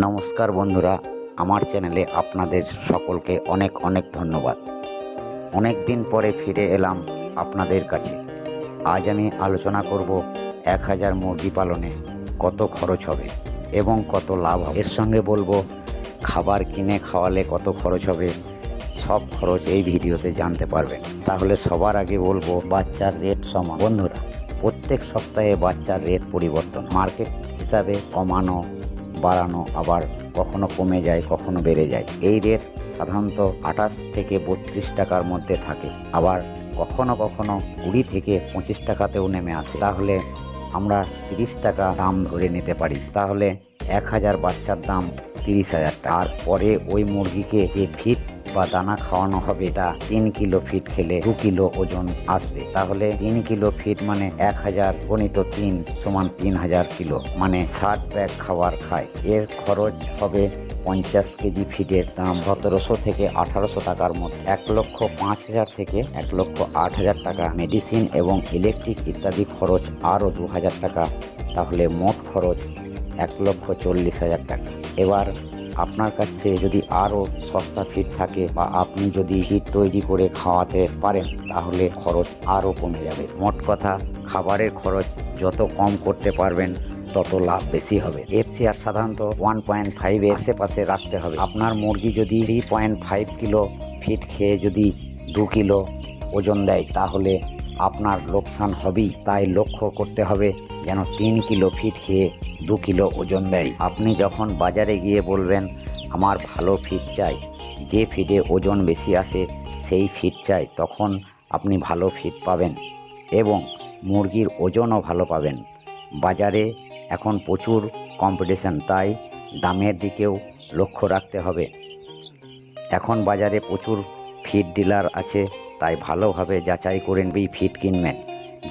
নমস্কার বন্ধুরা, আমার চ্যানেলে আপনাদের সকলকে অনেক অনেক ধন্যবাদ। অনেক দিন পরে ফিরে এলাম আপনাদের কাছে। আজ আমি আলোচনা করব 1000 মুরগি পালনে কত খরচ হবে এবং কত লাভ হবে। এর সঙ্গে বলবো খাবার কিনে খাওয়ালে কত খরচ হবে। সব খরচ এই ভিডিওতে জানতে পারবেন। তাহলে সবার আগে বলবো বাচ্চার রেট সমান। বন্ধুরা, প্রত্যেক সপ্তাহে বাচ্চার রেট পরিবর্তন, মার্কেট হিসাবে কমানো বাড়ানো, আবার কখনো কমে যায় কখনো বেড়ে যায়। এই রেট সাধারণত 28 থেকে 32 টাকার মধ্যে থাকে, আবার কখনো কখনো 20 থেকে 25 টাকাতেও নেমে আসে। তাহলে আমরা 30 টাকা দাম ধরে নিতে পারি। তাহলে 1000 বাচ্চার দাম 30,000 টাকা। আর পরে ওই মুরগিকে যে ফিড বা দানা খাওয়ানো হবে, তা 3 কিলো ফিড খেলে 2 কিলো ওজন আসবে। তাহলে 3 কিলো ফিড মানে 1000 গণিত 3 সমান 3000 কিলো, মানে 60 ব্যাগ খাবার খায়। এর খরচ হবে 50 কেজি ফিডের দাম 1700 থেকে 1800 টাকার মধ্যে। 1,05,000 থেকে 1,08,000 টাকা মেডিসিন এবং ইলেকট্রিক ইত্যাদি খরচ আরও 2000 টাকা। তাহলে মোট খরচ 1,40,000 টাকা। এবার আপনার কাছে যদি আরও সস্তা ফিড থাকে বা আপনি যদি ফিড তৈরি করে খাওয়াতে পারেন, তাহলে খরচ আরও কমে যাবে। মোট কথা, খাবারের খরচ যত কম করতে পারবেন তত লাভ বেশি হবে। FCR সাধারণত 1.5 এর আশেপাশে রাখতে হবে। আপনার মুরগি যদি 3.5 কিলো ফিড খেয়ে যদি 2 কিলো ওজন দেয়, তাহলে আপনার লোকসান হবেই। তাই লক্ষ্য করতে হবে যেন 3 কিলো ফিড খেয়ে 2 কিলো ওজন দেয়। আপনি যখন বাজারে গিয়ে বলবেন আমার ভালো ফিড চাই, যে ফিডে ওজন বেশি আসে সেই ফিড চাই, তখন আপনি ভালো ফিড পাবেন এবং মুরগির ওজনও ভালো পাবেন। বাজারে এখন প্রচুর কম্পিটিশন, তাই দামের দিকেও লক্ষ্য রাখতে হবে। এখন বাজারে প্রচুর ফিড ডিলার আছে, তাই ভালোভাবে যাচাই করে ফিড কিনবেন।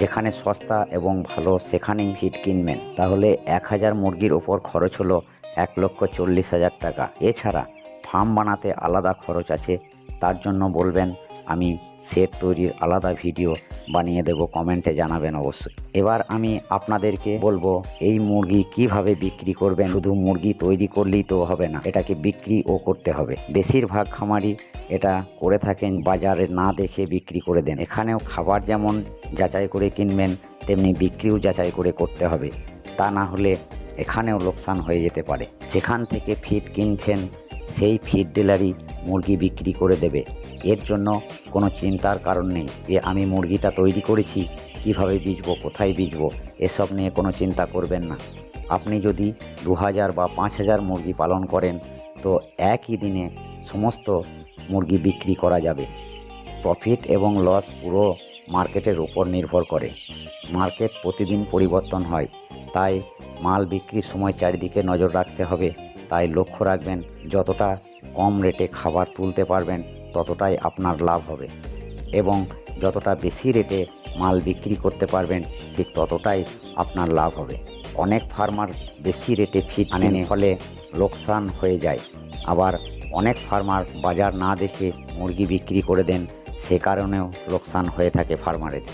যেখানে সস্তা এবং ভালো সেখানেই ফিড কিনবেন। তাহলে 1000 মুরগির ওপর খরচ হলো 1,40,000 টাকা। এছাড়া ফার্ম বানাতে আলাদা খরচ আছে, তার জন্য বলবেন আমি সেট তৈরির আলাদা ভিডিও বানিয়ে দেব, কমেন্টে জানাবেন অবশ্যই। এবার আমি আপনাদেরকে বলবো এই মুরগি কিভাবে বিক্রি করবেন। শুধু মুরগি তৈরি করলেই তো হবে না, এটাকে বিক্রিও করতে হবে। বেশিরভাগ খামারি এটা করে থাকেন, বাজারে না দেখে বিক্রি করে দেন। এখানেও খাবার যেমন যাচাই করে কিনবেন, তেমনি বিক্রিও যাচাই করে করতে হবে। তা না হলে এখানেও লোকসান হয়ে যেতে পারে। যেখান থেকে ফিড কিনছেন সেই ফিড ডিলারই মুরগি বিক্রি করে দেবে। এর জন্য কোনো চিন্তার কারণ নেই যে আমি মুরগিটা তৈরি করেছি, কিভাবে বেচবো, কোথায় বেচবো, এসব নিয়ে কোনো চিন্তা করবেন না। আপনি যদি 2000 বা 5000 মুরগি পালন করেন, তো একই দিনে সমস্ত মুরগি বিক্রি করা যাবে। প্রফিট এবং লস পুরো মার্কেটের উপর নির্ভর করে। মার্কেট প্রতিদিন পরিবর্তন হয়, তাই মাল বিক্রির সময় চারিদিকে নজর রাখতে হবে। তাই লক্ষ্য রাখবেন যতটা কম রেটে খাবার তুলতে পারবেন ততটাই আপনার লাভ হবে, এবং যতটা বেশি রেটে মাল বিক্রি করতে পারবেন ঠিক ততটাই আপনার লাভ হবে। অনেক ফার্মার বেশি রেটে ফিড আনেন, ফলে লোকসান হয়ে যায়। আবার অনেক ফার্মার বাজার না দেখে মুরগি বিক্রি করে দেন, সে কারণেও লোকসান হয়ে থাকে ফার্মারের।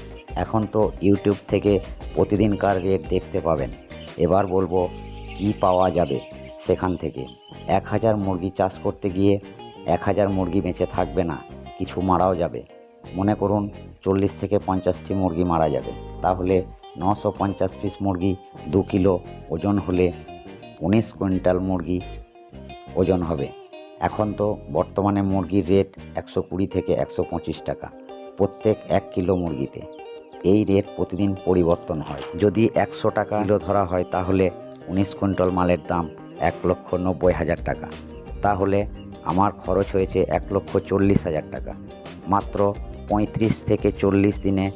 এখন তো ইউটিউব থেকে প্রতিদিনকার রেট দেখতে পাবেন। এবার বলবো কি পাওয়া যাবে সেখান থেকে। 1000 মুরগি চাষ করতে গিয়ে 1000 মুরগি বেঁচে থাকবে না, কিছু মারাও যাবে। মনে করুন 40 থেকে 50টি মুরগি মারা যাবে, তাহলে 950 পিস মুরগি 2 কিলো ওজন হলে 19 কুইন্টাল মুরগি ওজন হবে। এখন তো বর্তমানে মুরগির রেট 120 থেকে 125 টাকা প্রত্যেক 1 কিলো মুরগিতে। এই রেট প্রতিদিন পরিবর্তন হয়। যদি 100 টাকা কিলো ধরা হয়, তাহলে 19 কুইন্টাল মালের দাম 1,90,000 টাকা। তাহলে আমার খরচ হয়েছে 1,40,000 টাকা। মাত্র 35 থেকে 40 দিনে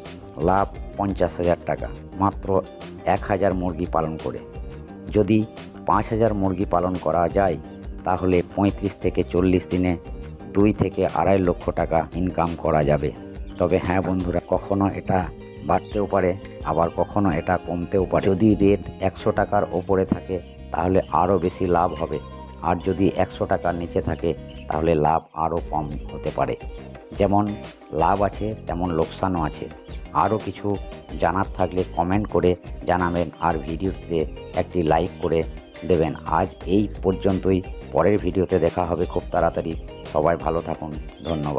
লাভ 50,000 টাকা, মাত্র 1000 মুরগি পালন করে। যদি 5000 মুরগি পালন করা যায়, তাহলে 35 থেকে 40 দিনে 2 থেকে 2.5 লক্ষ টাকা ইনকাম করা যাবে। তবে হ্যাঁ বন্ধুরা, কখনো এটা বাড়তেও পারে, আবার কখনো এটা কমতেও পারে। যদি রেট 100 টাকার ওপরে থাকে তাহলে আরও বেশি লাভ হবে, আর যদি 100 টাকার নিচে থাকে তাহলে লাভ আরও কম হতে পারে। যেমন লাভ আছে তেমন লোকসানও আছে। আরও কিছু জানার থাকলে কমেন্ট করে জানাবেন, আর ভিডিওতে একটি লাইক করে দেবেন। আজ এই পর্যন্তই, পরের ভিডিওতে দেখা হবে খুব তাড়াতাড়ি। সবাই ভালো থাকুন, ধন্যবাদ।